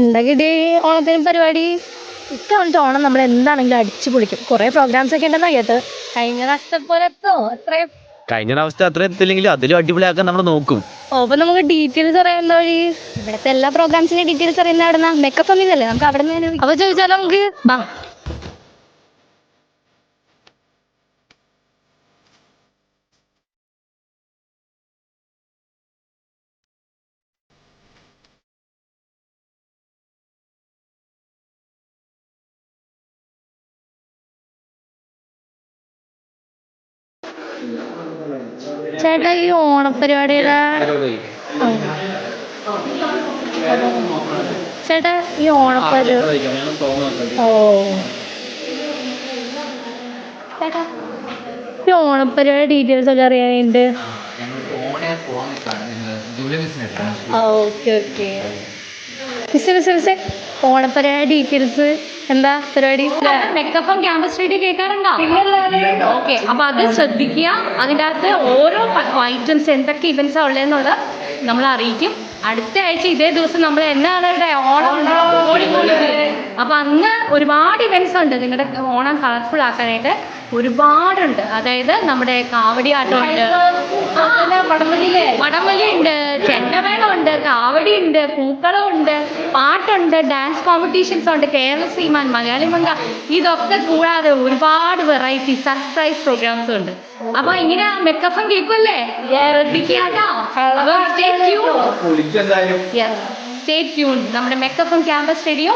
എന്താ കിട്ടി ഓണത്തിന് പരിപാടി? ഇത്തവണത്തെ ഓണം നമ്മൾ എന്താണെങ്കിലും അടിച്ചു പൊളിക്കും. കുറെ പ്രോഗ്രാംസ് ഒക്കെ ഉണ്ടെന്നാ കേട്ട്. കഴിഞ്ഞ പ്രാവശ്യത്തെ പോലെ എത്തോ അത്രയും? കഴിഞ്ഞ പ്രാവശ്യത്തെ അത്ര എത്തില്ലെങ്കിലും അതിലും അടിപൊളിയാക്കാൻ നമ്മൾ നോക്കും. അപ്പൊ നമുക്ക് ഡീറ്റെയിൽസ് അറിയാൻ എന്താ വഴി? ഇവിടുത്തെ എല്ലാ പ്രോഗ്രാംസിന്റെ ഡീറ്റെയിൽസ് അറിയുന്ന അവിടെ നിന്ന് മേക്കപ്പ് ഒന്നുമില്ലല്ലേ, നമുക്ക് അവിടെ നിന്ന് അപ്പൊ ചോദിച്ചാലോ നമുക്ക്. ചേട്ടാ ഈ ഓണപരിപാടിയുടെ ചേട്ടാ ഈ ഓണപ്പരിപാടി ഓ ചേട്ടാ ഈ ഓണപ്പരിപാടി ഡീറ്റെയിൽസ് ഒക്കെ അറിയാനുണ്ട്. ഓക്കെ ഓക്കെ മിസ്സേ ഓണപ്പരിപാടി ഡീറ്റെയിൽസ് എന്താ പരിപാടി? മെക്കപ്പം ക്യാമ്പസ് റേഡിയോ കേൾക്കാറുണ്ടോ? ഓക്കെ, അപ്പൊ അത് ശ്രദ്ധിക്കുക. അതിൻ്റെ അകത്ത് ഓരോ ഐറ്റംസ് എന്തൊക്കെ ഇവന്റ്സാണ് ഉള്ളതെന്നുള്ളത് നമ്മൾ അറിയിക്കും. അടുത്ത ആഴ്ച ഇതേ ദിവസം നമ്മൾ എന്നാണ് ഇവിടെ ഓണം അപ്പൊ അന്ന് ഒരുപാട് ഇവന്റ്സ് ഉണ്ട് നിങ്ങളുടെ ഓണം കളർഫുൾ ആക്കാനായിട്ട്. ഒരുപാടുണ്ട്. അതായത് നമ്മുടെ കാവടി ആട്ടമുണ്ട്, വടംവലി ഉണ്ട്, ചെണ്ടമേളമുണ്ട്, കാവടി ഉണ്ട്, പൂക്കളമുണ്ട്, പാട്ടുണ്ട്, ഡാൻസ് കോമ്പറ്റീഷൻസ് ഉണ്ട്, കേരള സീമാൻ, മലയാളി മംഗ, ഇതൊക്കെ കൂടാതെ ഒരുപാട് വെറൈറ്റി സർപ്രൈസ് പ്രോഗ്രാംസ് ഉണ്ട്. അപ്പൊ ഇങ്ങനെ മെക്കപ്പം കേൾക്കുമല്ലേ, സ്റ്റേ ട്യൂൺ. നമ്മുടെ മെക്കപ്പം ക്യാമ്പസ് റേഡിയോ